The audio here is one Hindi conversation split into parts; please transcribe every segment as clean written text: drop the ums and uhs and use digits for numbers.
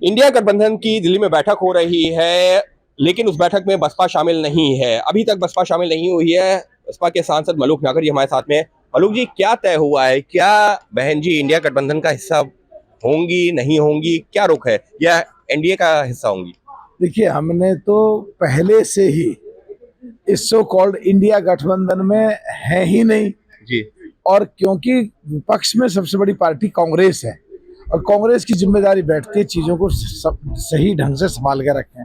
इंडिया गठबंधन की दिल्ली में बैठक हो रही है, लेकिन उस बैठक में बसपा शामिल नहीं है। अभी तक बसपा शामिल नहीं हुई है। बसपा के सांसद मलूक नागर जी हमारे साथ में। मलूक जी, क्या तय हुआ है? क्या बहन जी इंडिया गठबंधन का हिस्सा होंगी, नहीं होंगी? क्या रुख है, या एनडीए का हिस्सा होंगी? देखिए, हमने तो पहले से ही इस सो कॉल्ड इंडिया गठबंधन में है ही नहीं। जी। और क्योंकि विपक्ष में सबसे बड़ी पार्टी कांग्रेस है और कांग्रेस की जिम्मेदारी बैठती है चीजों को सही ढंग से संभाल के रखें।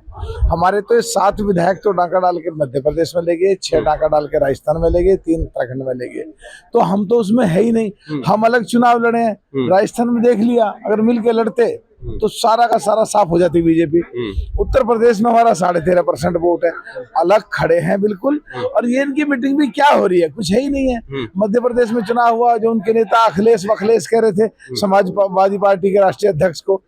हमारे तो ये 7 विधायक तो डाका डाल के मध्य प्रदेश में ले गए, 6 डाका डाल के राजस्थान में ले गए, 3 उत्तराखंड में ले गए, तो हम तो उसमें है ही नहीं। हम अलग चुनाव लड़े हैं। राजस्थान में देख लिया, अगर मिल के लड़ते तो सारा का सारा साफ हो जाती बीजेपी। उत्तर प्रदेश में हमारा 13.5% वोट है, अलग खड़े हैं बिल्कुल। और ये इनकी मीटिंग भी क्या हो रही है, कुछ है ही नहीं है। मध्य प्रदेश में चुनाव हुआ, जो उनके नेता अखिलेश वखलेश कह रहे थे समाजवादी पार्टी के राष्ट्रीय अध्यक्ष को।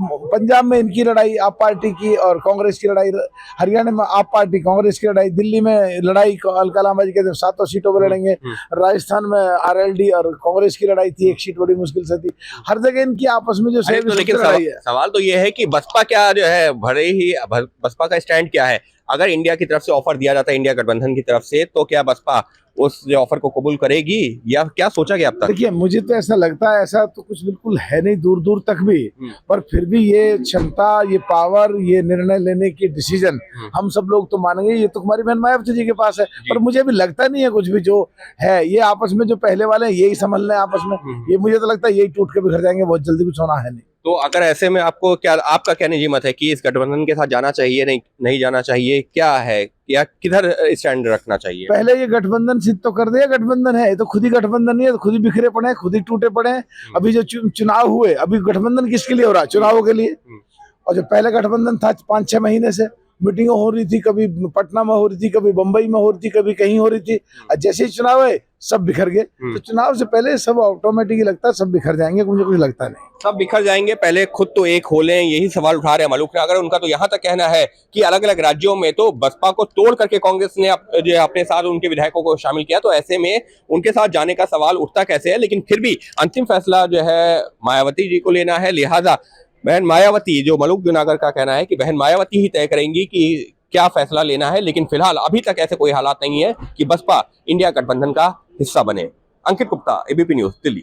पंजाब में इनकी लड़ाई आप पार्टी की और कांग्रेस की लड़ाई, हरियाणा में आप पार्टी कांग्रेस की लड़ाई, दिल्ली में लड़ाई अलकलामा जी के 7 सीटों पर लड़ेंगे, राजस्थान में आरएलडी और कांग्रेस की लड़ाई थी, 1 सीट बड़ी मुश्किल से थी। हर जगह इनकी आपस में जो सवाल तो ये है कि बसपा क्या जो है बसपा का स्टैंड क्या है? अगर इंडिया की तरफ से ऑफर दिया जाता है, इंडिया गठबंधन की तरफ से, तो क्या बसपा उस ऑफर को कबूल करेगी, या क्या सोचा गया अब तक? देखिए, मुझे तो ऐसा लगता है, ऐसा तो कुछ बिल्कुल है नहीं दूर दूर तक भी, पर फिर भी ये क्षमता, ये पावर, ये निर्णय लेने की डिसीजन हम सब लोग तो मानेंगे ये तो कुमारी बहन मायावती जी के पास है। पर मुझे भी लगता नहीं है कुछ भी जो है, ये आपस में जो पहले वाले हैं यही संभल रहे हैं आपस में। ये मुझे तो लगता है यही टूट के बिखर जाएंगे बहुत जल्दी, कुछ होना है नहीं। तो अगर ऐसे में आपका क्या निजी मत है कि इस गठबंधन के साथ जाना चाहिए, नहीं जाना चाहिए, क्या है, या किधर स्टैंड रखना चाहिए? पहले ये गठबंधन सिद्ध तो कर दिया, गठबंधन है, ये तो खुद ही गठबंधन नहीं है, तो खुद ही बिखरे पड़े हैं, खुद ही टूटे पड़े हैं। अभी जो चुनाव हुए, अभी गठबंधन किसके लिए हो रहा है? चुनावों के लिए। और जो पहले गठबंधन था 5-6 महीने से मीटिंगों हो रही थी, कभी पटना में हो रही थी, कभी बंबई में हो रही थी, कभी कहीं हो रही थी, और जैसे ही चुनाव है सब बिखर गए। तो चुनाव से पहले सब ऑटोमेटिकली लगता है सब बिखर जाएंगे, मुझे कुछ लगता नहीं सब बिखर जाएंगे। पहले खुद तो एक हो लें, यही सवाल उठा रहे हैं मलूक नागर। उनका तो यहाँ तक कहना है कि अलग अलग राज्यों में तो बसपा को तोड़ करके कांग्रेस ने जो अपने साथ उनके विधायकों को शामिल किया, तो ऐसे में उनके साथ जाने का सवाल उठता कैसे है? लेकिन फिर भी अंतिम फैसला जो है मायावती जी को लेना है, लिहाजा बहन मायावती, जो मलूक नागर का कहना है कि बहन मायावती ही तय करेंगी कि क्या फैसला लेना है। लेकिन फिलहाल अभी तक ऐसे कोई हालात नहीं है कि बसपा इंडिया गठबंधन का हिस्सा बने। अंकित गुप्ता, एबीपी न्यूज, दिल्ली।